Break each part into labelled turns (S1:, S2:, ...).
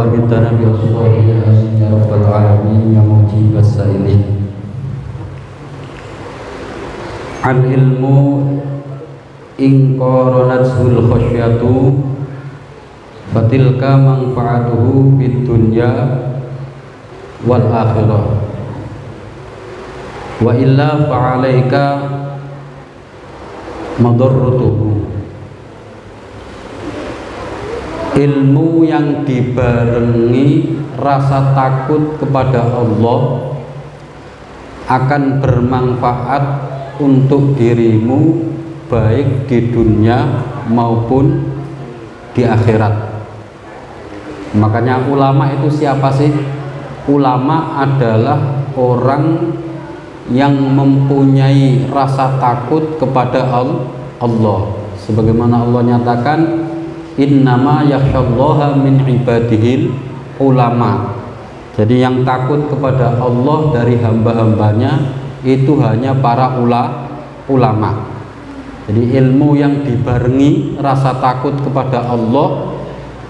S1: وأمتنا بأصحابها يا رب العالمين يا مجيب السائلين. Al-ilmu in qaranatsul khasyatu fatilka manfaatuhu fid dunya wal akhirah wa illa fa'alaika madarratuhu. Ilmu yang dibarengi rasa takut kepada Allah akan bermanfaat untuk dirimu baik di dunia maupun di akhirat. Makanya ulama itu siapa sih? Ulama adalah orang yang mempunyai rasa takut kepada Allah. Sebagaimana Allah nyatakan, innama yakhsyallaha min ibadihil ulama. Jadi yang takut kepada Allah dari hamba-hambanya itu hanya para ulama. Jadi ilmu yang dibarengi rasa takut kepada Allah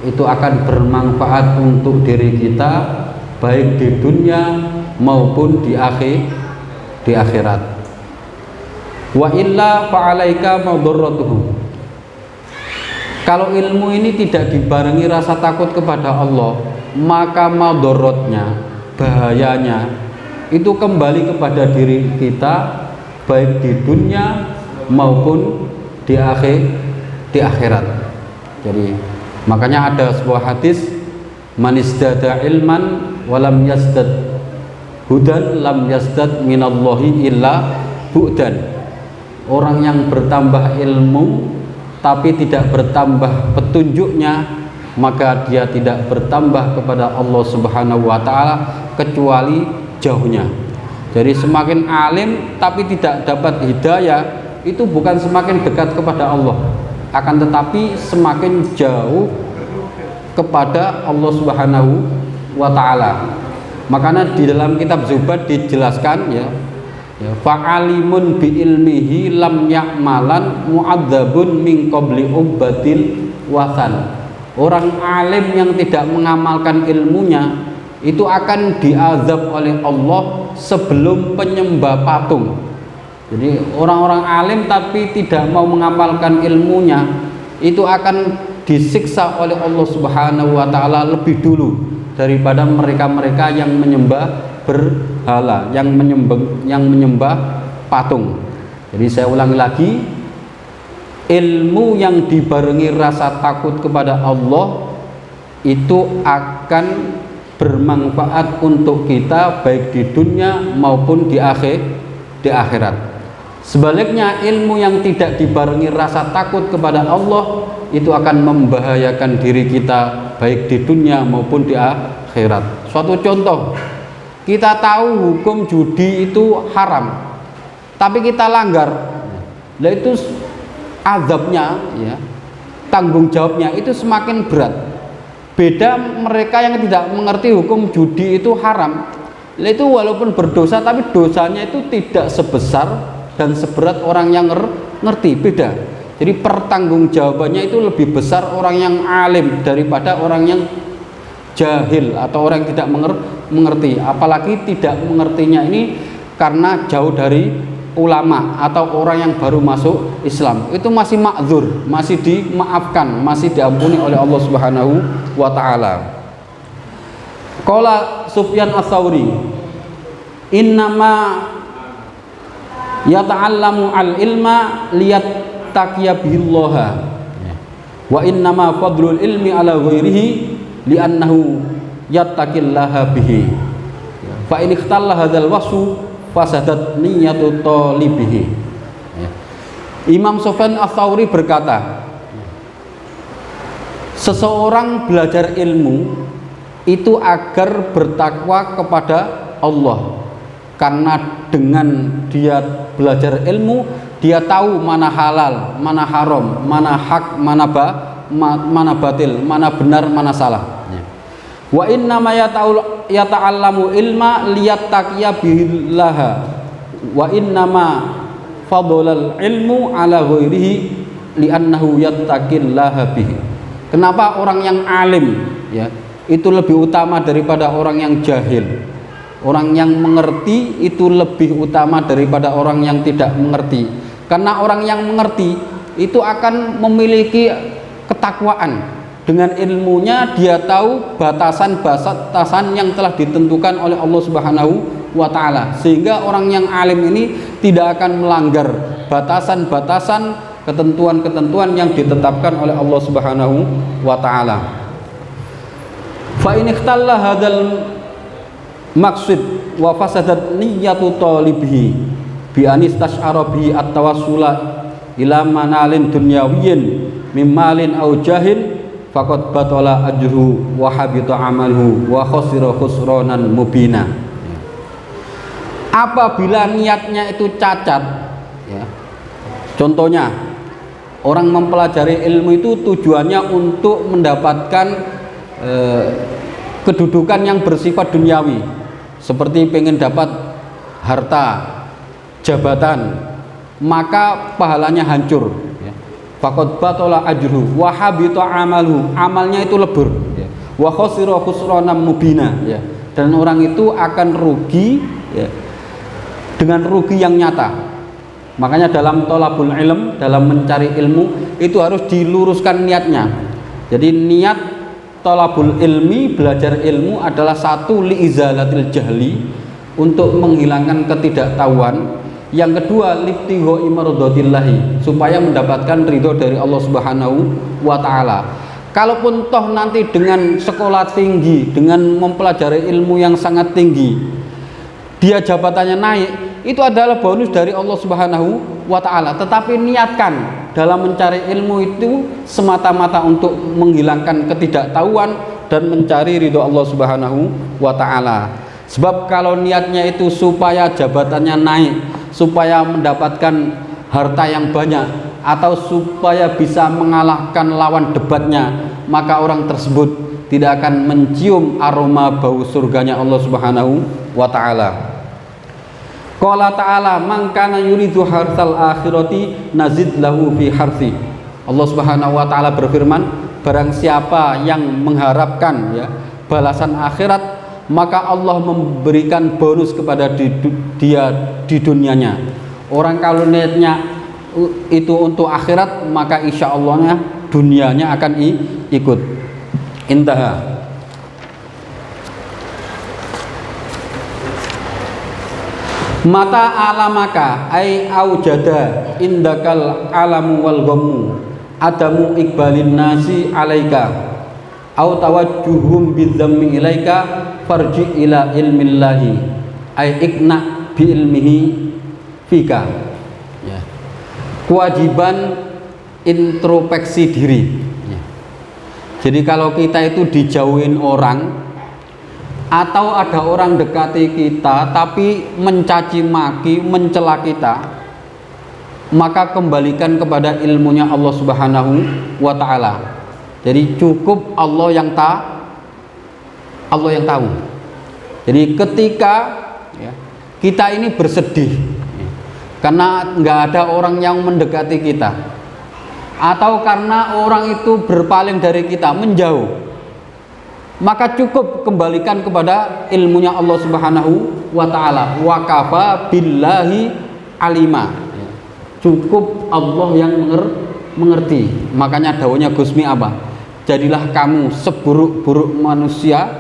S1: itu akan bermanfaat untuk diri kita baik di dunia maupun di akhirat. Wa illa fa'alaika madarratuhu. Kalau ilmu ini tidak dibarengi rasa takut kepada Allah, maka madorotnya, bahayanya itu kembali kepada diri kita baik di dunia maupun di akhirat. Jadi makanya ada sebuah hadis, man izdada ilman walam yazdad hudan lam yazdad minallahi illa bu'dan. Orang yang bertambah ilmu tapi tidak bertambah petunjuknya, maka dia tidak bertambah kepada Allah Subhanahu wa taala kecuali jauhnya. Jadi semakin alim tapi tidak dapat hidayah, itu bukan semakin dekat kepada Allah, akan tetapi semakin jauh kepada Allah Subhanahu wa taala. Makanya di dalam kitab Zubat dijelaskan ya, fa'alimun bi ilmihi lam ya'malan mu'adzabun min qabli ubbatil wathan. Orang alim yang tidak mengamalkan ilmunya itu akan diazab oleh Allah sebelum penyembah patung. Jadi orang-orang alim tapi tidak mau mengamalkan ilmunya itu akan disiksa oleh Allah Subhanahu wa taala lebih dulu daripada mereka-mereka yang menyembah berhala, yang menyembah patung. Jadi saya ulangi lagi, ilmu yang dibarengi rasa takut kepada Allah itu akan bermanfaat untuk kita baik di dunia maupun di akhirat. Sebaliknya ilmu yang tidak dibarengi rasa takut kepada Allah itu akan membahayakan diri kita baik di dunia maupun di akhirat. Suatu contoh, kita tahu hukum judi itu haram, tapi kita langgar, nah itu azabnya ya, tanggung jawabnya itu semakin berat. Beda mereka yang tidak mengerti hukum judi itu haram, nah itu walaupun berdosa tapi dosanya itu tidak sebesar dan seberat orang yang ngerti, beda. Jadi pertanggungjawabannya itu lebih besar orang yang alim daripada orang yang jahil atau orang yang tidak mengerti. Apalagi tidak mengertinya ini karena jauh dari ulama atau orang yang baru masuk Islam, itu masih ma'dzur, masih dimaafkan, masih diampuni oleh Allah Subhanahu wa taala. Qala Sufyan Ats-Tsauri, innama yata'allamu al-ilma liyattaqiya billaha wa innama fadlul ilmi ala ghairihi li'annahu yattaqillaha bihi fa in ikhtalla hadzal wasfu fasadat niyatu talibihi. Imam Sufyan Ats-Tsauri berkata, seseorang belajar ilmu itu agar bertakwa kepada Allah, karena dengan dia belajar ilmu dia tahu mana halal, mana haram, mana hak, mana batil, mana benar, mana salah. Wa inna ma yata'allamu ilma liyattaqiya billaha wa inna ma fadlal ilmu ala ghairihi li'annahu yattaqillaha bihi. Kenapa orang yang alim ya itu lebih utama daripada orang yang jahil. Orang yang mengerti itu lebih utama daripada orang yang tidak mengerti. Karena orang yang mengerti itu akan memiliki ketakwaan. Dengan ilmunya dia tahu batasan-batasan yang telah ditentukan oleh Allah Subhanahu wa taala. Sehingga orang yang alim ini tidak akan melanggar batasan-batasan, ketentuan-ketentuan yang ditetapkan oleh Allah Subhanahu wa taala. Fa in ikhtalla hadzal maqsad wa fasadat niyyatu talibihi bi anistash'ara bihi at-tawassula ila manalin dunyawiyyin mimmalin aw jahin faqad batala ajruhu wa habita amaluhu wa khasira khusranan mubina. Apabila niatnya itu cacat, ya, contohnya orang mempelajari ilmu itu tujuannya untuk mendapatkan kedudukan yang bersifat duniawi, seperti pengen dapat harta, jabatan, maka pahalanya hancur. Faqad batala ajruhu wa habita amaluhu, amalnya itu lebur, ya. Wa khasira khusranan mubina, ya. Dan orang itu akan rugi, ya, dengan rugi yang nyata. Makanya dalam thalabul ilm, dalam mencari ilmu itu harus diluruskan niatnya. Jadi niat thalabul ilmi, belajar ilmu adalah satu liizalatil jahli, untuk menghilangkan ketidaktahuan. Yang kedua libtigho imardatillahi, supaya mendapatkan ridho dari Allah Subhanahu wa taala. Kalaupun toh nanti dengan sekolah tinggi, dengan mempelajari ilmu yang sangat tinggi, dia jabatannya naik, itu adalah bonus dari Allah Subhanahu wa taala. Tetapi niatkan dalam mencari ilmu itu semata-mata untuk menghilangkan ketidaktahuan dan mencari ridho Allah Subhanahu wa taala. Sebab kalau niatnya itu supaya jabatannya naik, supaya mendapatkan harta yang banyak, atau supaya bisa mengalahkan lawan debatnya, maka orang tersebut tidak akan mencium aroma bau surganya Allah Subhanahu wa taala. Qala ta'ala man kana yuridu hartsal akhirati nazid lahu fi harthi. Allah Subhanahu wa taala berfirman, barang siapa yang mengharapkan, ya, balasan akhirat, maka Allah memberikan bonus kepada dia di dunianya. Orang kalau niatnya itu untuk akhirat, maka insya Allahnya dunianya akan ikut. Intaha. Mata alamaka ay aujada indakal alamu wal ghamu adamu iqbalin nasi alaika au tawajjuhum bidzammi ilaika farji ila ilmillahi ay ikna bi ilmihi fika, ya. Kewajiban introspeksi diri, ya. Jadi kalau kita itu dijauhin orang, atau ada orang dekati kita tapi mencaci maki, mencela kita, maka kembalikan kepada ilmunya Allah Subhanahu wa taala. Jadi cukup Allah yang tahu. Jadi ketika, ya, kita ini bersedih, ya, karena nggak ada orang yang mendekati kita, atau karena orang itu berpaling dari kita, menjauh, maka cukup kembalikan kepada ilmunya Allah Subhanahu wa taala. Wa kafa billahi alima, ya. Cukup Allah yang mengerti. Makanya dawuhnya Gusmi apa? Jadilah kamu seburuk-buruk manusia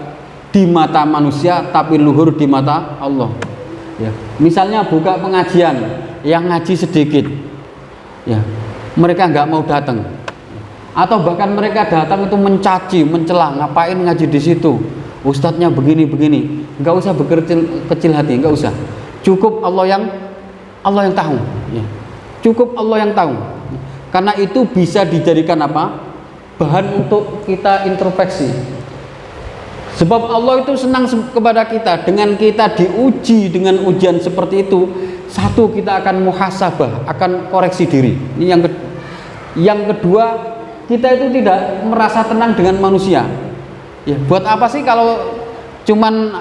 S1: di mata manusia, tapi luhur di mata Allah, ya. Misalnya buka pengajian, yang ngaji sedikit, ya, mereka nggak mau datang, atau bahkan mereka datang itu mencaci, mencela, ngapain ngaji di situ, ustadznya begini, nggak usah berkecil hati, nggak usah. Cukup Allah yang tahu, ya. Cukup Allah yang tahu. Karena itu bisa dijadikan apa? Bahan untuk kita introspeksi. Sebab Allah itu senang kepada kita. Dengan kita diuji dengan ujian seperti itu, satu, kita akan muhasabah, akan koreksi diri. Ini yang kedua, kita itu tidak merasa tenang dengan manusia. Ya, buat apa sih kalau cuman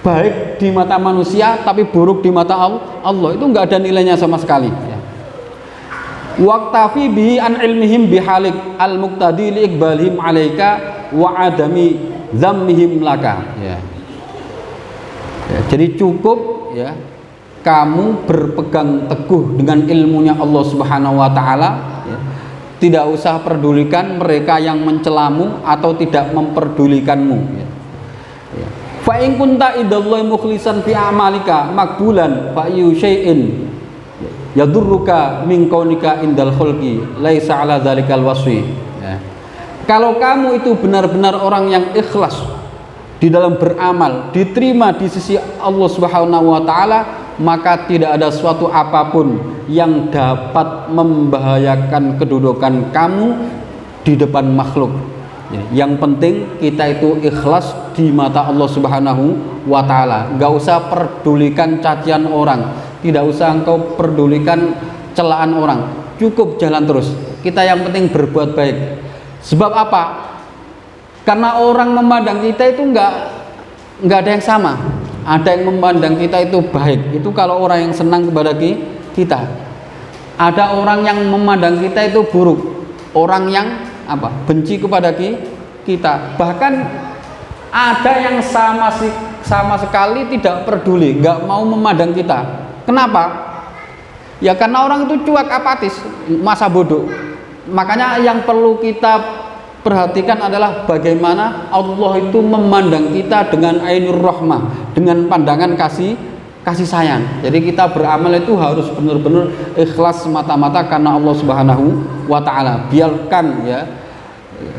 S1: baik di mata manusia tapi buruk di mata Allah? Itu nggak ada nilainya sama sekali, ya. Waqtafi bihi an ilmihim bihalik al-muqtadi li iqbalihim alaika wa adami zammihim laka, ya. Ya, jadi cukup ya kamu berpegang teguh dengan ilmunya Allah Subhanahu wa taala, ya. Tidak usah pedulikan mereka yang mencelamu atau tidak memperdulikanmu, ya. Ya. Fa in kunta idallahi mukhlisan fi amalika makbulan fa ayu syai'in yadurruka min kaunika indal khulqi laisa ala dzalikal wasfi, ya. Kalau kamu itu benar-benar orang yang ikhlas di dalam beramal, diterima di sisi Allah Subhanahu wa taala, maka tidak ada suatu apapun yang dapat membahayakan kedudukan kamu di depan makhluk. Yang penting kita itu ikhlas di mata Allah Subhanahu wa taala. Enggak usah pedulikan cacian orang, tidak usah engkau pedulikan celaan orang. Cukup jalan terus. Kita yang penting berbuat baik. Sebab apa? Karena orang memandang kita itu enggak ada yang sama. Ada yang memandang kita itu baik, itu kalau orang yang senang kepada kita. Ada orang yang memandang kita itu buruk, orang yang benci kepada kita. Bahkan ada yang sama sekali tidak peduli, nggak mau memandang kita. Kenapa? Ya karena orang itu cuek, apatis, masa bodoh. Makanya yang perlu kita perhatikan adalah bagaimana Allah itu memandang kita dengan ainur rahmah, dengan pandangan kasih sayang. Jadi kita beramal itu harus benar-benar ikhlas semata-mata karena Allah Subhanahu wa taala. Biarkan ya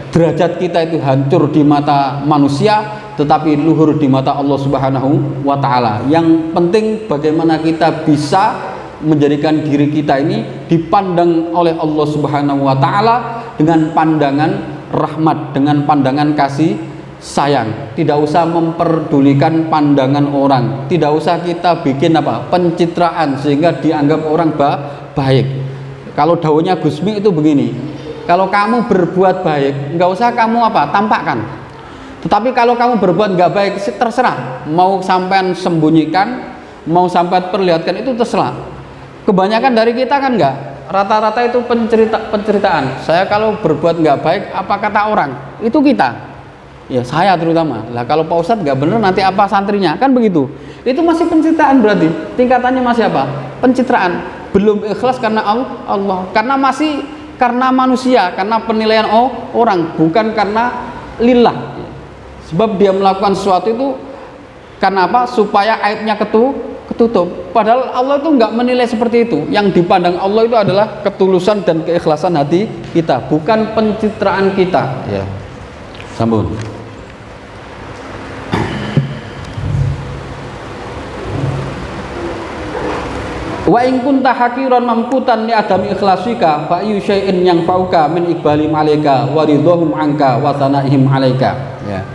S1: derajat kita itu hancur di mata manusia tetapi luhur di mata Allah Subhanahu wa taala. Yang penting bagaimana kita bisa menjadikan diri kita ini dipandang oleh Allah Subhanahu wa taala dengan pandangan rahmat, dengan pandangan kasih sayang. Tidak usah memperdulikan pandangan orang, tidak usah kita bikin pencitraan sehingga dianggap orang baik. Kalau daunnya Gusmi itu begini, kalau kamu berbuat baik nggak usah kamu tampakkan, tetapi kalau kamu berbuat nggak baik terserah, mau sampean sembunyikan, mau sampean perlihatkan, itu terserah. Kebanyakan dari kita kan enggak, rata-rata itu penceritaan. Saya kalau berbuat nggak baik, apa kata orang? Itu kita, ya saya terutama. Lah kalau Pak Ustadz nggak bener, nanti apa santrinya? Kan begitu. Itu masih pencitraan, berarti tingkatannya masih pencitraan. Belum ikhlas karena Allah, karena manusia, karena penilaian orang, bukan karena lillah. Sebab dia melakukan sesuatu itu karena supaya aibnya ketutup. Padahal Allah itu nggak menilai seperti itu. Yang dipandang Allah itu adalah ketulusan dan keikhlasan hati kita, bukan pencitraan kita. Ya, sambung. Wa in kunta hakiran mamkutan li adami ikhlasika fa ayu syai'in yang fauka min iqbalim alaika wa ridhahum anka wa sanaihim alaika. Ya.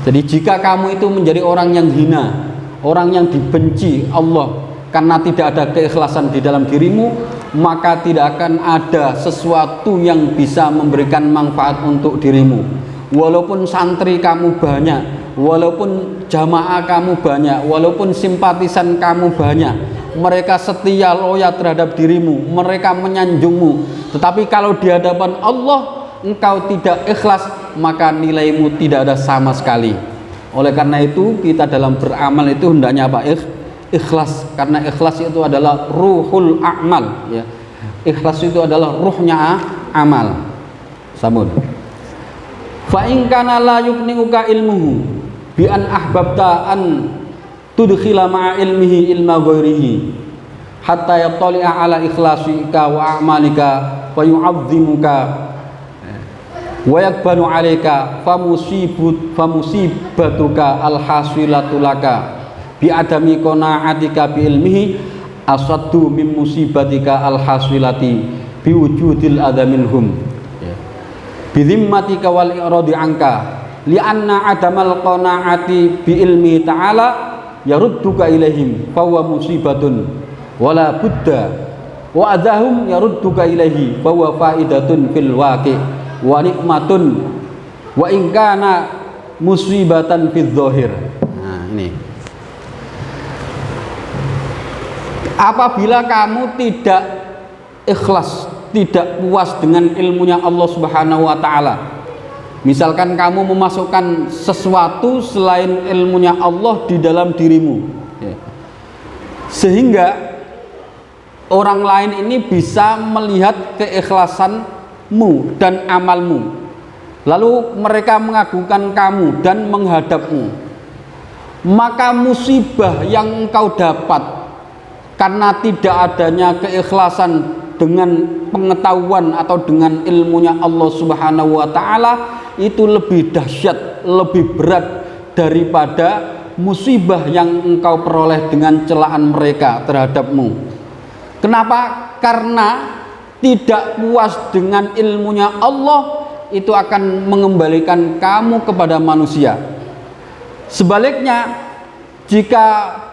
S1: Jadi jika kamu itu menjadi orang yang hina, orang yang dibenci Allah karena tidak ada keikhlasan di dalam dirimu, maka tidak akan ada sesuatu yang bisa memberikan manfaat untuk dirimu. Walaupun santri kamu banyak, walaupun jamaah kamu banyak, walaupun simpatisan kamu banyak, mereka setia loyal terhadap dirimu, mereka menyanjungmu, tetapi kalau di hadapan Allah engkau tidak ikhlas, maka nilaimu tidak ada sama sekali. Oleh karena itu kita dalam beramal itu hendaknya ikhlas, karena ikhlas itu adalah ruhul a'mal, ya. Ikhlas itu adalah ruhnya amal. Sambung. Fa in kana la yukniuka ilmuhu bi an ahbabta an tudkhila ma'a ilmihi ilma ghairihi hatta yattali'a ala ikhlasika wa a'malika wa yu'azzimuka wa yakbanu 'alaika famusibatuka alhasilatu laka bi adami qana'atika bi ilmihi asaddu min musibatika alhasilati bi wujudil adaminhum bi dhimmatika wal iradi anka li anna adamal qana'ati bi ilmi ta'ala yarudduka ilaihim fa huwa musibatun wala budda wa adahum yarudduka ilaihi fa huwa faidatun fil waqi' wa nikmatun wa in kana musibatan fil zahir. Nah, ini. Apabila kamu tidak ikhlas, tidak puas dengan ilmunya Allah Subhanahu wa taala, Misalkan kamu memasukkan sesuatu selain ilmunya Allah di dalam dirimu, ya, sehingga orang lain ini bisa melihat keikhlasanmu dan amalmu, lalu mereka mengagungkan kamu dan menghadapmu, maka musibah yang engkau dapat karena tidak adanya keikhlasan dengan pengetahuan atau dengan ilmunya Allah Subhanahu wa taala itu lebih dahsyat, lebih berat daripada musibah yang engkau peroleh dengan celaan mereka terhadapmu. Kenapa? Karena tidak puas dengan ilmunya Allah itu akan mengembalikan kamu kepada manusia. Sebaliknya, jika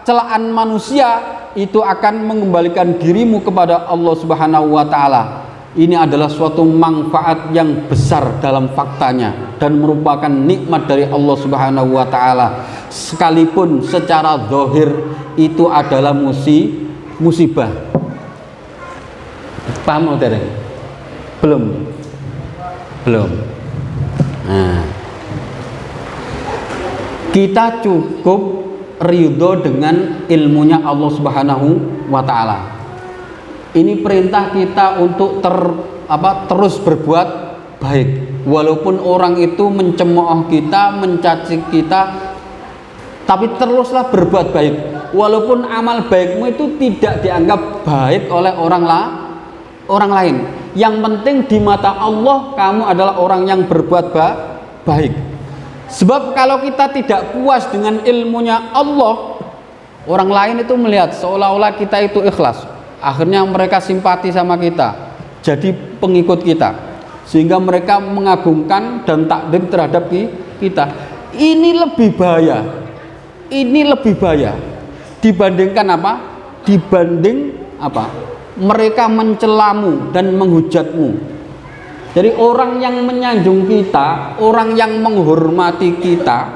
S1: celaan manusia itu akan mengembalikan dirimu kepada Allah Subhanahu wa taala. Ini adalah suatu manfaat yang besar dalam faktanya dan merupakan nikmat dari Allah Subhanahu wa taala. Sekalipun secara zahir itu adalah musibah. Paham tidak? Belum. Nah, kita cukup ridho dengan ilmunya Allah Subhanahu wa taala. Ini perintah kita untuk terus berbuat baik. Walaupun orang itu mencemooh kita, mencaci kita, tapi teruslah berbuat baik. Walaupun amal baikmu itu tidak dianggap baik oleh orang lain. Yang penting di mata Allah kamu adalah orang yang berbuat baik. Sebab kalau kita tidak puas dengan ilmunya Allah, orang lain itu melihat seolah-olah kita itu ikhlas. Akhirnya mereka simpati sama kita, jadi pengikut kita, sehingga mereka mengagungkan dan takdim terhadap kita. Ini lebih bahaya. Dibandingkan apa? Mereka mencelamu dan menghujatmu. Jadi orang yang menyanjung kita, orang yang menghormati kita,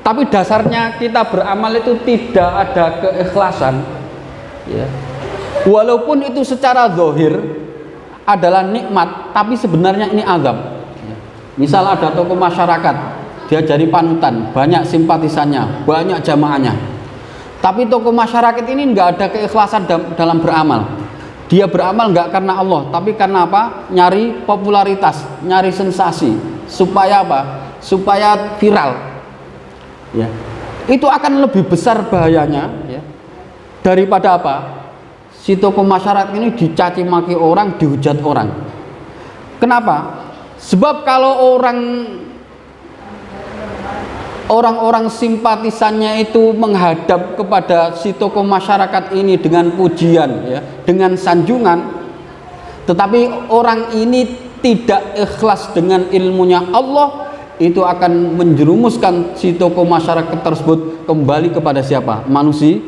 S1: tapi dasarnya kita beramal itu tidak ada keikhlasan, ya. Walaupun itu secara zahir adalah nikmat, tapi sebenarnya ini azab. Misal ada tokoh masyarakat, dia jadi panutan, banyak simpatisannya, banyak jamaahnya. Tapi tokoh masyarakat ini nggak ada keikhlasan dalam beramal. Dia beramal nggak karena Allah, tapi karena apa? Nyari popularitas, nyari sensasi, supaya apa? Supaya viral. Ya. Itu akan lebih besar bahayanya, ya, daripada apa? Si tokoh masyarakat ini dicaci maki orang, dihujat orang. Kenapa? Sebab kalau orang-orang simpatisannya itu menghadap kepada si tokoh masyarakat ini dengan pujian, ya, dengan sanjungan, tetapi orang ini tidak ikhlas dengan ilmunya Allah, itu akan menjerumuskan si tokoh masyarakat tersebut kembali kepada siapa? Manusia.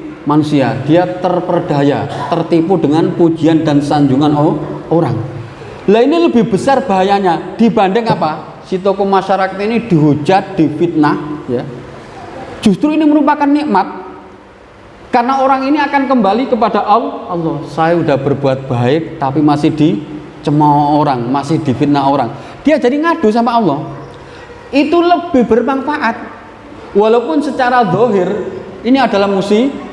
S1: Dia terperdaya, tertipu dengan pujian dan sanjungan orang. Lah ini lebih besar bahayanya dibanding apa? Si tokoh masyarakat ini dihujat, difitnah, ya. Justru ini merupakan nikmat, karena orang ini akan kembali kepada Allah. Saya udah berbuat baik tapi masih dicemooh orang, masih difitnah orang. Dia jadi ngadu sama Allah. Itu lebih bermanfaat. Walaupun secara zahir ini adalah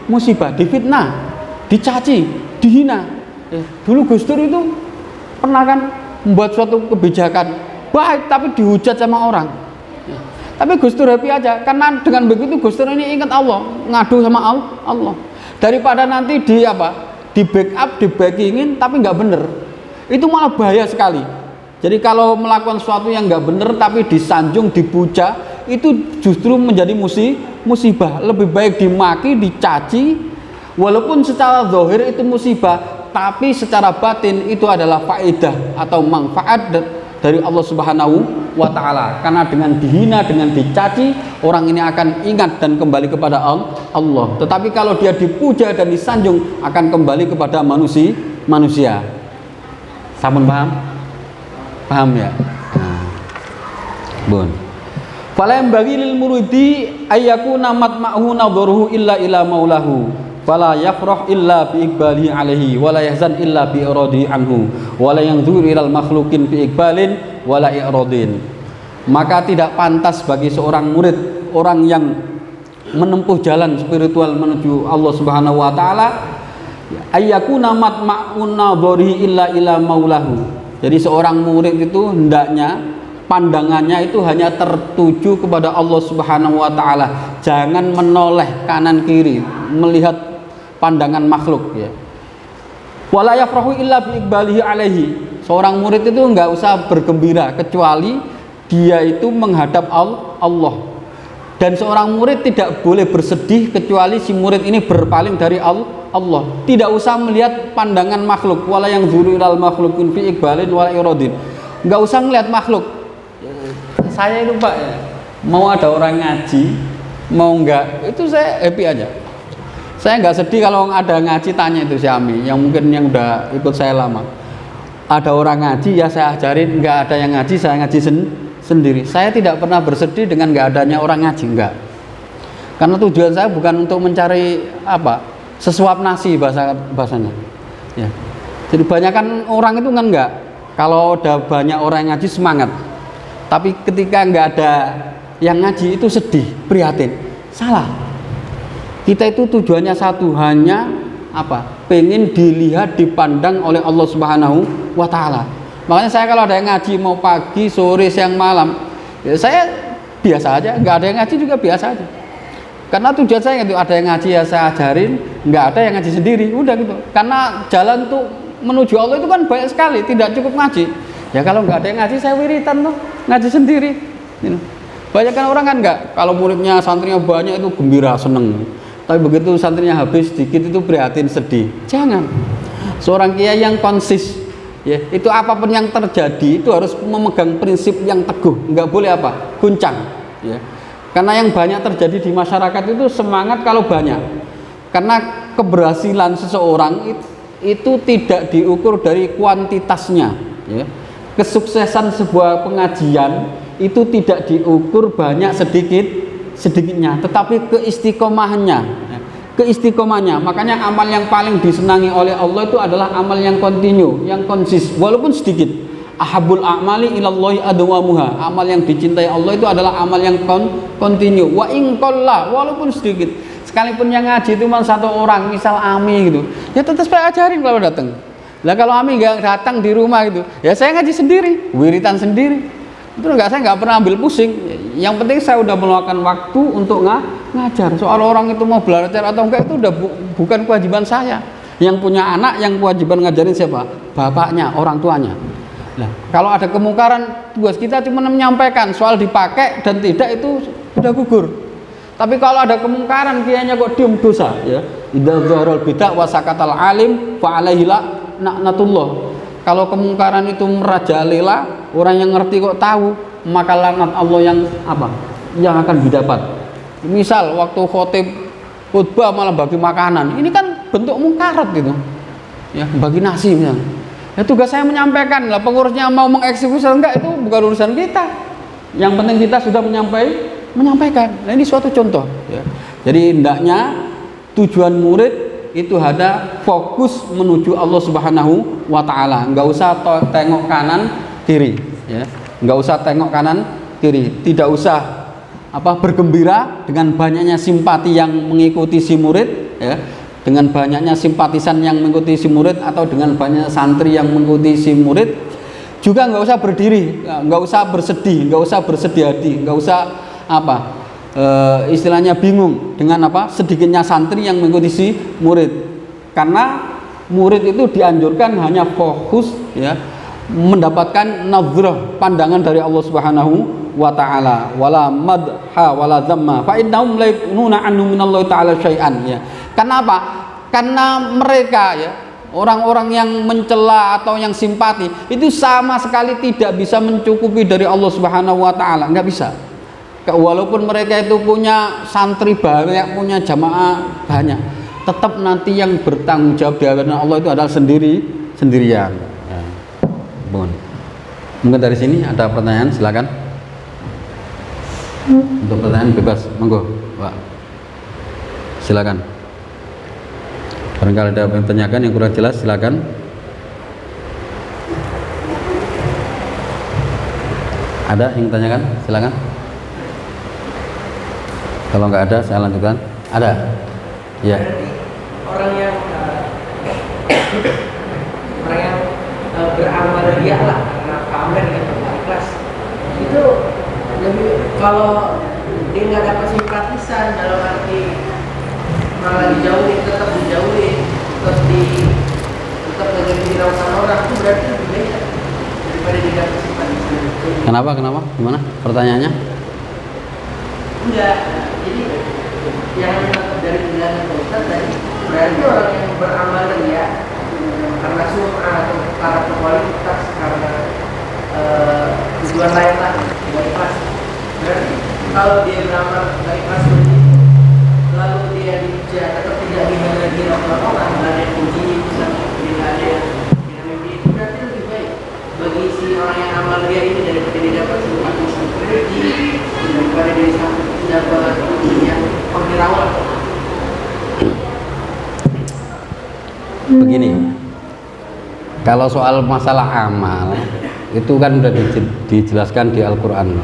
S1: musibah, difitnah, dicaci, dihina. Dulu Gus Dur itu pernah kan membuat suatu kebijakan baik tapi dihujat sama orang. Tapi Gus Dur happy aja, karena dengan begitu Gus Dur ini ingat Allah, ngadu sama Allah. Daripada nanti di backup, di backingin tapi nggak bener, itu malah bahaya sekali. Jadi kalau melakukan sesuatu yang nggak bener tapi disanjung, dipuja, itu justru menjadi musibah. Lebih baik dimaki, dicaci, walaupun secara zahir itu musibah, tapi secara batin itu adalah faedah atau manfaat dari Allah Subhanahu wa taala. Karena dengan dihina, dengan dicaci, orang ini akan ingat dan kembali kepada Allah. Tetapi kalau dia dipuja dan disanjung, akan kembali kepada manusia. Sampun paham? Paham ya? Nah, bun. Fala yang bagi lil muridi ayyakuna matma'uhu nadharuhu illa ila maulahu. Fala yafrah illa bi iqbalihi alaihi wala yahzan illa bi iradi anhu wala yanzur ilal makhluqin fi iqbalin wala i'radin. Maka tidak pantas bagi seorang murid, orang yang menempuh jalan spiritual menuju Allah Subhanahu wa taala, ayyakuna matma'un nadhari illa ila maulahu. Jadi seorang murid itu hendaknya pandangannya itu hanya tertuju kepada Allah Subhanahu wa taala. Jangan menoleh kanan kiri melihat pandangan makhluk ya. Wala yafrahu illa bi iqbalihi alaihi. Seorang murid itu enggak usah bergembira kecuali dia itu menghadap Allah. Dan seorang murid tidak boleh bersedih kecuali si murid ini berpaling dari Allah. Tidak usah melihat pandangan makhluk. Wala yang zuru ilal makhlukin fi iqbalin wala iradin. Enggak usah melihat makhluk. Saya itu Pak ya, mau ada orang ngaji, mau enggak, itu saya happy aja. Saya enggak sedih kalau ada ngaji, tanya itu si Ami yang mungkin yang udah ikut saya lama. Ada orang ngaji ya saya ajarin, enggak ada yang ngaji saya ngaji sendiri. Saya tidak pernah bersedih dengan nggak adanya orang ngaji, enggak. Karena tujuan saya bukan untuk mencari sesuap nasi bahasanya. Ya. Jadi banyakan orang itu kan enggak. Kalau udah banyak orang yang ngaji semangat. Tapi ketika nggak ada yang ngaji itu sedih, prihatin. Salah. Kita itu tujuannya satu, hanya pengen dilihat, dipandang oleh Allah Subhanahu wa taala. Makanya saya kalau ada yang ngaji mau pagi, sore, siang, malam, ya saya biasa aja. Nggak ada yang ngaji juga biasa aja. Karena tujuan saya itu ada yang ngaji ya saya ajarin, nggak ada yang ngaji sendiri, udah gitu. Karena jalan tuh menuju Allah itu kan banyak sekali, tidak cukup ngaji. Ya kalau nggak ada yang ngaji saya wiritan tuh, ngaji sendiri. Banyak kan orang kan nggak, kalau muridnya santrinya banyak itu gembira, seneng. Tapi begitu santrinya habis sedikit itu prihatin, sedih. Jangan. Seorang kiai yang konsis, ya, itu apapun yang terjadi itu harus memegang prinsip yang teguh, nggak boleh guncang, ya. Karena yang banyak terjadi di masyarakat itu semangat kalau banyak. Karena keberhasilan seseorang itu tidak diukur dari kuantitasnya, ya. Kesuksesan sebuah pengajian itu tidak diukur banyak sedikitnya, tetapi keistiqomahnya. Makanya amal yang paling disenangi oleh Allah itu adalah amal yang kontinu, yang konsis, walaupun sedikit. Ahabul a'mali ilallahi adwamuha. Amal yang dicintai Allah itu adalah amal yang kontinu. Wa in qalla, walaupun sedikit. Sekalipun yang ngaji itu cuma satu orang, misal Ami gitu, ya tetap saya ajarin kalau datang. Lah kalau Ami nggak datang di rumah gitu, ya saya ngaji sendiri, wiritan sendiri. Itu saya nggak pernah ambil pusing. Yang penting saya udah meluangkan waktu untuk ngajar. Soal orang itu mau belajar atau enggak itu udah bukan kewajiban saya. Yang punya anak yang kewajiban ngajarin siapa? Bapaknya, orang tuanya. Nah, kalau ada kemungkaran, tugas kita cuma menyampaikan, soal dipakai dan tidak itu sudah gugur. Tapi kalau ada kemungkaran, kiainya kok diem, dosa, ya. Idza dzahara bidah wa sakatal alim fa alaihi la'natullah. Kalau kemungkaran itu merajalela, orang yang ngerti kok tahu, maka laknat Allah yang akan didapat. Misal waktu khotib khutbah malah bagi makanan, ini kan bentuk mungkarat gitu, ya, bagi nasi misalnya. Ya tugas saya menyampaikan, lah pengurusnya mau mengeksekusi enggak itu bukan urusan kita. Yang penting kita sudah menyampaikan. Nah ini suatu contoh, ya. Jadi hendaknya tujuan murid itu ada fokus menuju Allah Subhanahu wa taala. Enggak usah tengok kanan kiri, ya. Enggak usah tengok kanan kiri. Tidak usah bergembira dengan banyaknya simpati yang mengikuti si murid, ya. Dengan banyaknya simpatisan yang mengikuti si murid atau dengan banyak santri yang mengikuti si murid. Juga nggak usah berdiri, nggak usah bersedih, nggak usah bersedih hati, nggak usah istilahnya bingung dengan sedikitnya santri yang mengikuti si murid. Karena murid itu dianjurkan hanya fokus, ya, mendapatkan nazrah, pandangan dari Allah Subhanahu wa taala, wala madha wala dhamma fa innahum la yakunu anhu minallahi taala syai'an, ya. Kenapa? Karena mereka, ya, orang-orang yang mencela atau yang simpati itu sama sekali tidak bisa mencukupi dari Allah Subhanahu wa taala, nggak bisa. Walaupun mereka itu punya santri banyak, punya jamaah banyak, tetap nanti yang bertanggung jawab di hadapan Allah itu adalah sendirian. Ya. Mungkin dari sini ada pertanyaan, silakan. Untuk pertanyaan bebas, monggo, Pak. Silakan. Barangkali ada yang tanyakan yang kurang jelas, silakan. Ada yang tanyakan? Silakan. Kalau nggak ada, saya lanjutkan. Ada? Ya.
S2: Orang yang beramal dia lah karena pamer gitu, ikhlas. Itu lebih, kalau dia nggak dapat simpatisan, dalam arti malah dijauhin, tetap dijauhin, tetap nggak jadi diraukan orang, itu berarti lebih baik daripada dia dapat simpatisan.
S1: Kenapa? Gimana? Pertanyaannya?
S2: Enggak, jadi yang dari penjelasan Pak Ustadz tadi, berarti orang yang beramal dia karena sum'ah atau karena kualitas, karena tujuan lain lah, nggak ikhlas. Berarti kalau dia beramal nggak ikhlas begitu, lalu dia dihujat atau tidak dihargai oleh orang, nggak ada yang puji, tidak ada yang mimpi, itu berarti lebih baik bagi si orang yang amal dia ini daripada dia dapat simpati energi, daripada dia dapat yang penghirawat.
S1: Begini, kalau soal masalah amal itu kan sudah dijelaskan di Al-Quran.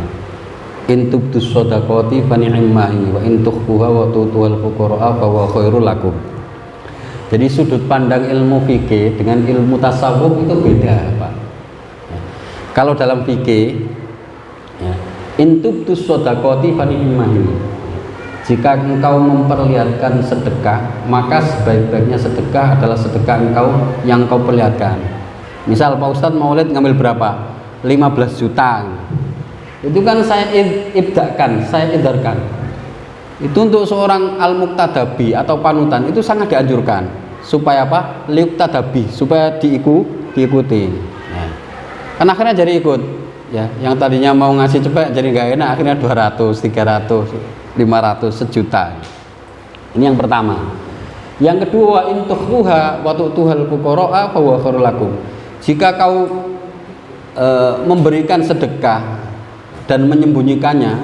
S1: In tubdus shadaqati fa ni'mahi wa in tukhfuha wa tu'tuhal fuqara'a fa huwa khairul lakum. Jadi sudut pandang ilmu fikih dengan ilmu tasawuf itu beda, Pak. Kalau dalam fikih, ya, in tubdus shadaqati fa ni'mahi. Jika engkau memperlihatkan sedekah, maka sebaik-baiknya sedekah adalah sedekah yang kau perlihatkan. Misal Pak Ustadz Maulid ngambil berapa? 15 juta. Itu kan saya ibdakan, saya edarkan. Itu untuk seorang al-muqtadabi atau panutan itu sangat dianjurkan. Supaya apa? Liuqtadabi, supaya diikuti. Ya. Kan akhirnya jadi ikut. Ya, yang tadinya mau ngasih cepet jadi nggak enak, akhirnya 200, 300. 500, sejuta. Ini yang pertama. Yang kedua, in tukhfuha wa tu'tuhal fuqara'a fa huwa khairul lakum. Jika kau memberikan sedekah dan menyembunyikannya,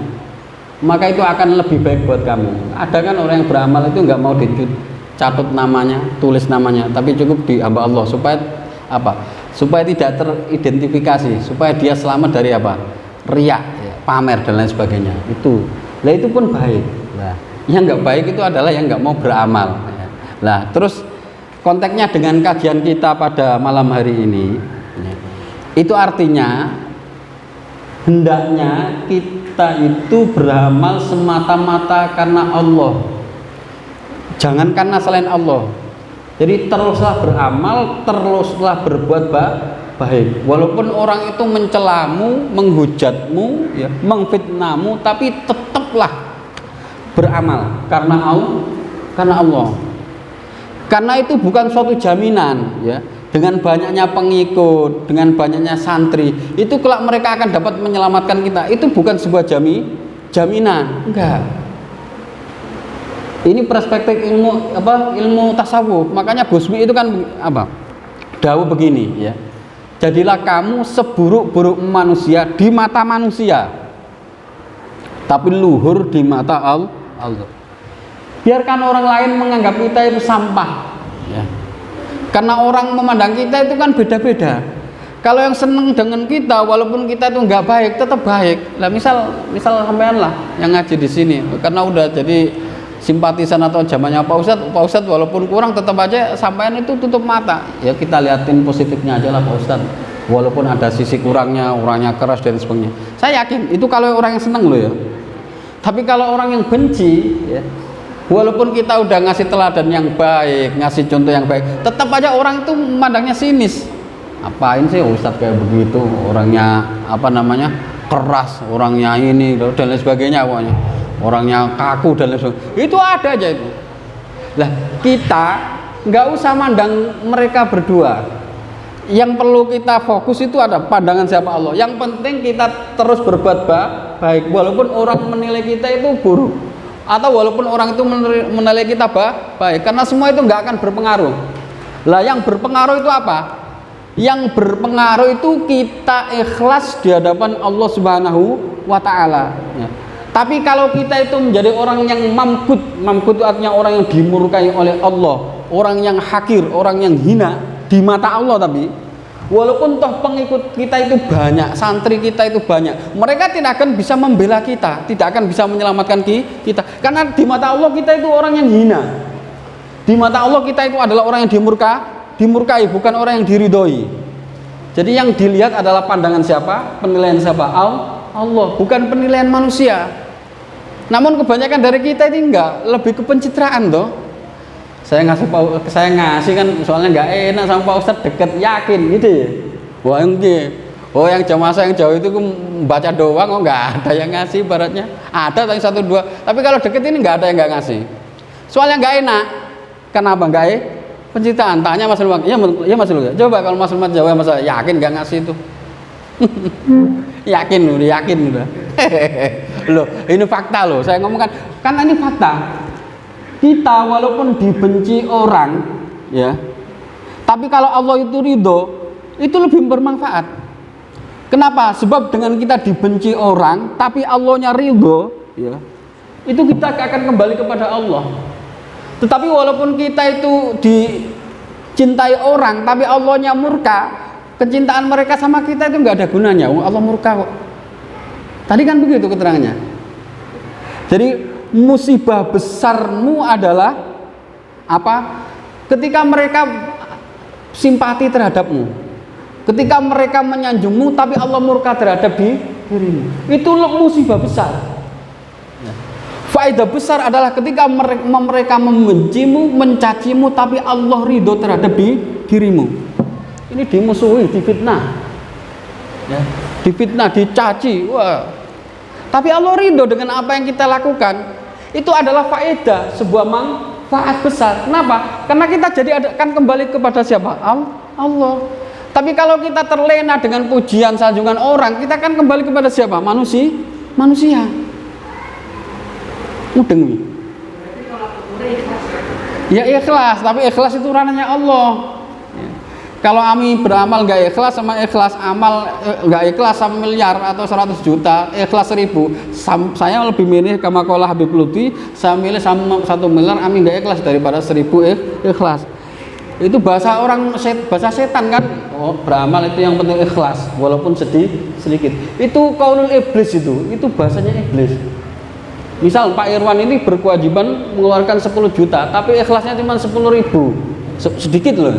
S1: maka itu akan lebih baik buat kamu. Ada kan orang yang beramal itu nggak mau dicatut namanya, tulis namanya, tapi cukup di hamba Allah supaya apa? Supaya tidak teridentifikasi, supaya dia selamat dari apa? Riya, ya, pamer dan lain sebagainya. Itu. Lah itu pun baik. Nah, yang nggak baik itu adalah yang nggak mau beramal. Nah, terus konteksnya dengan kajian kita pada malam hari ini, itu artinya hendaknya kita itu beramal semata-mata karena Allah, jangan karena selain Allah. Jadi teruslah beramal, teruslah berbuat baik, walaupun orang itu mencelamu, menghujatmu, ya, mengfitnahmu, tapi tetaplah beramal karena Allah. Karena itu bukan suatu jaminan, ya. Dengan banyaknya pengikut, dengan banyaknya santri, itu kelak mereka akan dapat menyelamatkan kita. Itu bukan sebuah jaminan, enggak. Ini perspektif ilmu tasawuf. Makanya Gusmi itu kan apa? Dawuh begini, ya. Jadilah kamu seburuk-buruk manusia di mata manusia, tapi luhur di mata Allah. Biarkan orang lain menganggap kita itu sampah, ya. Karena orang memandang kita itu kan beda-beda. Kalau yang seneng dengan kita, walaupun kita itu nggak baik, tetap baik. Lah misal sampean lah yang ngaji di sini, karena udah jadi simpatisan atau zamannya Pak Ustadz walaupun kurang tetap aja sampean itu tutup mata. Ya kita liatin positifnya aja lah Pak Ustadz. Walaupun ada sisi kurangnya, orangnya keras dan sebagainya. Saya yakin itu kalau orang yang seneng loh ya. Tapi kalau orang yang benci, ya, walaupun kita udah ngasih teladan yang baik, ngasih contoh yang baik, tetap aja orang itu memandangnya sinis. Apain sih Ustadz kayak begitu? Orangnya keras, orangnya ini dan lain sebagainya pokoknya. Orangnya kaku dan lain sebagainya. Itu ada aja itu. Lah kita nggak usah mandang mereka berdua. Yang perlu kita fokus itu ada pandangan siapa Allah. Yang penting kita terus berbuat baik, walaupun orang menilai kita itu buruk, atau walaupun orang itu menilai kita baik, karena semua itu nggak akan berpengaruh. Lah yang berpengaruh itu apa? Yang berpengaruh itu kita ikhlas di hadapan Allah Subhanahu wa Ta'ala, ya. Tapi kalau kita itu menjadi orang yang mamkut itu artinya orang yang dimurkai oleh Allah, orang yang hakir, orang yang hina di mata Allah, tapi Walaupun toh pengikut kita itu banyak, santri kita itu banyak, mereka tidak akan bisa membela kita, tidak akan bisa menyelamatkan kita. Karena di mata Allah kita itu orang yang hina. Di mata Allah kita itu adalah orang yang dimurkai, bukan orang yang diridhoi. Jadi yang dilihat adalah pandangan siapa? Penilaian siapa? Allah, bukan penilaian manusia. Namun kebanyakan dari kita itu enggak, lebih ke pencitraan toh. Saya ngasih kan soalnya nggak enak sama Pak Ustadz, deket, yakin gitu ya. Wah yang jamaah saya yang jauh itu baca doang, kok nggak ada yang ngasih baratnya. Ada tapi 1 2, tapi kalau deket ini nggak ada yang nggak ngasih. Soalnya nggak enak. Kenapa nggak pencitraan? Tanya Mas Lumak. Ya Mas Lumak. Coba kalau Mas Lumak jawab masalah, yakin nggak ngasih itu. yakin udah. Loh, ini fakta loh. Saya ngomongkan, kan ini fakta. Kita walaupun dibenci orang, ya, tapi kalau Allah itu ridho, itu lebih bermanfaat. Kenapa? Sebab dengan kita dibenci orang, tapi Allahnya ridho, ya, itu kita akan kembali kepada Allah. Tetapi walaupun kita itu dicintai orang, tapi Allahnya murka, kecintaan mereka sama kita itu nggak ada gunanya. Allah murka kok. Tadi kan begitu keterangannya. Jadi musibah besarmu adalah apa? Ketika mereka simpati terhadapmu, ketika mereka menyanjungmu, tapi Allah murka terhadap dirimu. Itu musibah besar. Faedah besar adalah ketika mereka membencimu, mencacimu, tapi Allah ridho terhadap dirimu. Ini dimusuhi, difitnah, ya, difitnah, dicaci, wah. Tapi Allah ridho dengan apa yang kita lakukan. Itu adalah faedah, sebuah manfaat besar. Kenapa? Karena kita jadi akan kembali kepada siapa? Allah. Tapi kalau kita terlena dengan pujian, sanjungan orang, kita akan kembali kepada siapa? Manusia. Mudeng nih. Ya ikhlas, tapi ikhlas itu ranahnya Allah. Kalau Ami beramal nggak ikhlas sama ikhlas amal nggak ikhlas sama miliar atau 100 juta, ikhlas 1000, saya lebih milih kama qala Habib Lutfi, saya milih sama 1 miliar Ami nggak ikhlas daripada 1000 ikhlas. Itu bahasa bahasa setan kan. Oh, beramal itu yang penting ikhlas walaupun sedikit. Itu qaulul iblis, itu bahasanya iblis. Misal Pak Irwan ini berkewajiban mengeluarkan 10 juta, tapi ikhlasnya cuma 10.000, sedikit loh.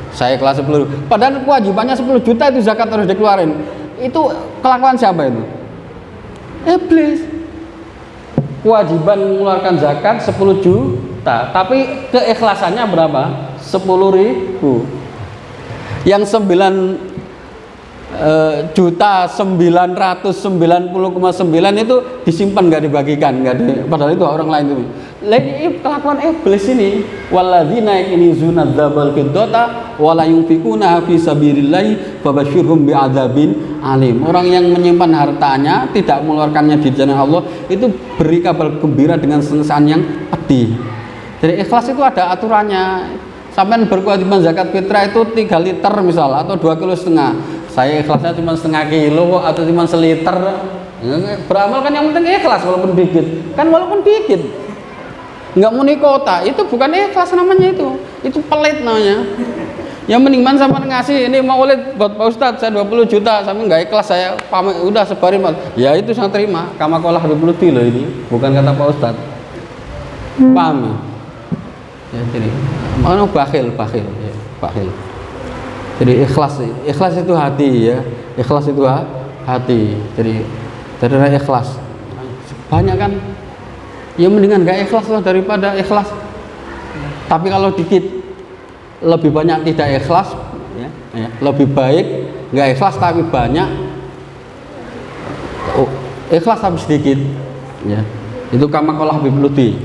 S1: Saya kelas 10. Padahal kewajibannya 10 juta itu zakat harus dikeluarin. Itu kelakuan siapa itu? Iblis. Kewajiban mengeluarkan zakat 10 juta, tapi keikhlasannya berapa? 10.000. Yang 9.990,9 itu disimpan, nggak dibagikan, padahal itu orang lain itu. Lagi kelakuan iblis ini. Walladzina yakunizuna dzabal fiddata wa la yunfikuna fi sabilillah fabasyirhum bi'adzabin alim. Orang yang menyimpan hartanya tidak mengeluarkannya di jalan Allah, itu beri kabar gembira dengan siksaan yang pedih. Jadi ikhlas itu ada aturannya. Sampai berkewajiban zakat fitrah itu 3 liter misal atau 2,5 kg. Saya ikhlasnya cuma setengah kilo atau cuma seliter. Beramal kan yang penting ikhlas walaupun dikit. Kan walaupun dikit. Enggak muni kota, itu bukan ikhlas namanya itu. Itu pelit namanya. Yang mendingan sama ngasih ini maulid buat Pak Ustadz, saya 20 juta, sampai enggak ikhlas, saya pamit udah sebarin. Ya itu saya terima. Kama qala Habib Lutfi loh ini, bukan kata Pak Ustadz. Paham? Ya, jadi mana bakhil. Jadi ikhlas itu hati ya. Ikhlas itu hati. Jadi dari ikhlas. Banyak kan? Ya mendingan gak ikhlas lah daripada ikhlas. Tapi kalau dikit lebih banyak tidak ikhlas, ya. Lebih baik gak ikhlas tapi banyak. Ikhlas tapi sedikit. Ya. Itu kama qala Habib Lutfi.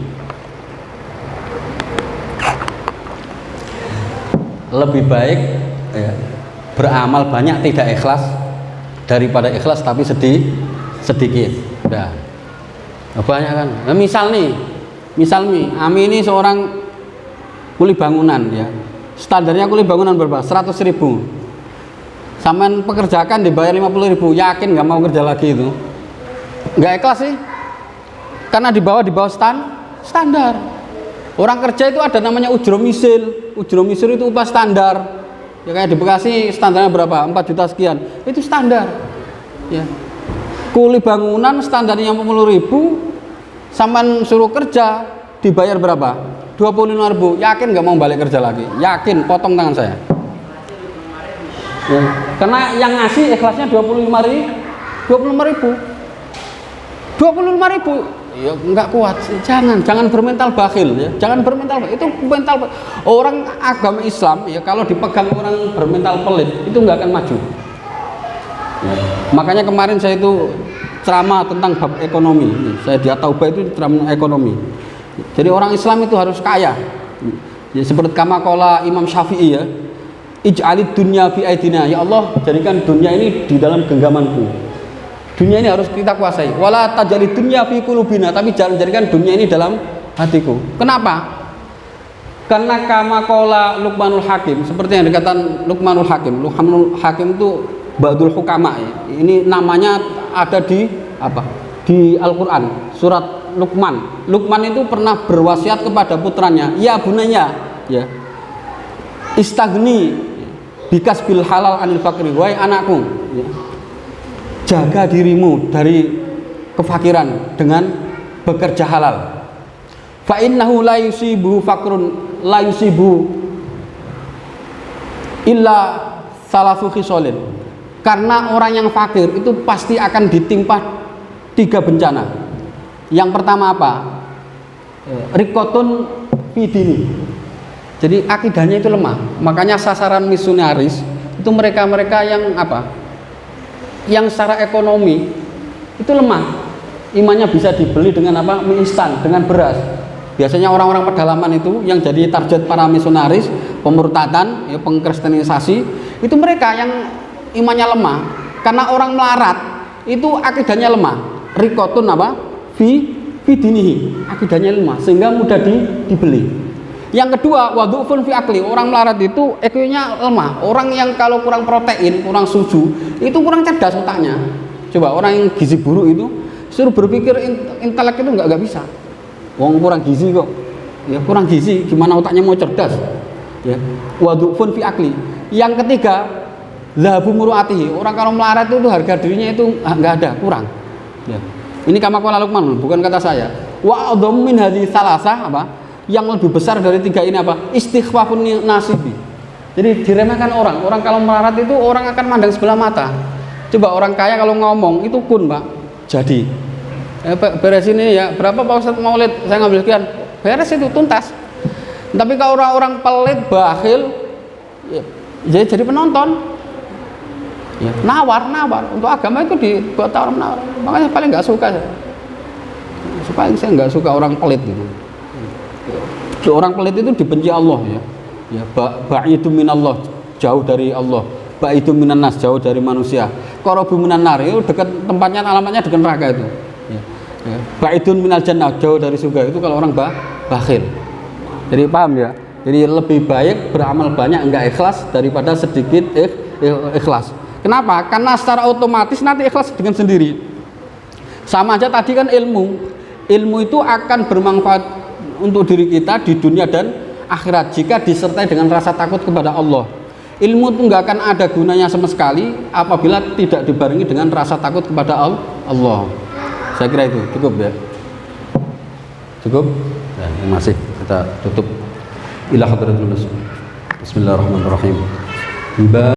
S1: Lebih baik ya, beramal banyak tidak ikhlas daripada ikhlas tapi sedikit. Udah banyak kan. Nah, misal nih Ami ini seorang kuli bangunan ya, standarnya kuli bangunan berapa? 100.000. Sampean pekerjakan dibayar 50.000, yakin nggak mau kerja lagi itu? Nggak ikhlas sih, karena di bawah standar. Orang kerja itu ada namanya ujromisil. Ujromisil itu upah standar. Ya kayak di Bekasi standarnya berapa? 4 juta sekian. Itu standar. Ya. Kuli bangunan standarnya 50.000, sampean suruh kerja dibayar berapa? 25.000. Yakin nggak mau balik kerja lagi? Yakin, potong tangan saya. Ya. Karena yang ngasih ikhlasnya 25.000. 25.000. Ya nggak kuat. Jangan bermental bakhil ya. Jangan bermental bakhil. Itu mental orang agama Islam ya, kalau dipegang orang bermental pelit itu nggak akan maju. Ya. Makanya kemarin saya itu ceramah tentang bab ekonomi. Saya di At-Taubah itu ceramah ekonomi. Jadi orang Islam itu harus kaya. Ya, seperti kama qala Imam Syafi'i ya. Ij'alid dunya fi aidina. Ya Allah, jadikan dunia ini di dalam genggamanku. Dunia ini harus kita kuasai. Wala tajalid dunya fi qulubina, tapi jangan jadikan dunia ini dalam hatiku. Kenapa? Karena kama qala Luqmanul Hakim, seperti yang dikatakan Luqmanul Hakim. Luqmanul Hakim itu ba'dul hukama ya. Ini namanya ada di apa? Di Al-Qur'an, surat Luqman. Luqman itu pernah berwasiat kepada putranya, "Ya bunaya, ya. Istagni bikasbil halal anil fakri." Wahai anakku, ya. Jaga dirimu dari kefakiran dengan bekerja halal. Fa innahu la yusibu fakrun la yusibu illa salasu khisolin. Karena orang yang fakir itu pasti akan ditimpa 3 bencana. Yang pertama apa? Rikotun fidini. Jadi akidahnya itu lemah. Makanya sasaran misionaris itu mereka-mereka yang apa? Yang secara ekonomi itu lemah, imannya bisa dibeli dengan apa? Mie instan, dengan beras. Biasanya orang-orang pedalaman itu yang jadi target para misionaris pemurtadan, ya, pengkristenisasi, itu mereka yang imannya lemah. Karena orang melarat itu akidahnya lemah. Rikotun apa? Fi dinihi, akidahnya lemah sehingga mudah dibeli. Yang kedua, wadufun fi akli, orang melarat itu EQ-nya lemah. Orang yang kalau kurang protein, kurang susu, itu kurang cerdas otaknya. Coba orang yang gizi buruk itu suruh berpikir intelek itu nggak bisa. Wong kurang gizi kok. Ya kurang gizi, gimana otaknya mau cerdas? Ya. Wadufun fi akli. Yang ketiga, zahabu muruatihi. Orang kalau melarat itu harga dirinya itu nggak ada, kurang. Ya. Ini kama qala Luqman, bukan kata saya. Wa adzam min hadhihi salasah apa? Yang lebih besar dari 3 ini apa? Istighfafun nasibi. Jadi diremehkan orang. Orang kalau melarat itu orang akan mandang sebelah mata. Coba orang kaya kalau ngomong itu kun, Pak. Jadi beres ini ya, berapa Pak Ustadz Maulid? Saya ngambil sekian. Beres itu tuntas. Tapi kalau orang-orang pelit, bakhil, ya jadi penonton. Ya, nawar. Untuk agama itu dibuat orang nawar. Makanya paling nggak suka saya. Saya nggak suka orang pelit gitu. Orang pelit itu dibenci Allah ya. Ya, ba'idu minallah, jauh dari Allah. Ba'idu minan nas, jauh dari manusia. Qarabu minan nar, itu dekat tempatnya, alamatnya dekat neraka itu. Ya. Ya. Ba'idun minal jannah, jauh dari surga. Itu kalau orang bakhil. Jadi paham ya? Jadi lebih baik beramal banyak enggak ikhlas daripada sedikit ikhlas. Kenapa? Karena secara otomatis nanti ikhlas dengan sendiri. Sama aja tadi kan ilmu. Ilmu itu akan bermanfaat untuk diri kita di dunia dan akhirat jika disertai dengan rasa takut kepada Allah. Ilmu itu nggak akan ada gunanya sama sekali apabila tidak dibarengi dengan rasa takut kepada Allah. Saya kira itu cukup ya. Cukup? Ya, masih kita tutup. Ila hadratul Bismillahirrahmanirrahim.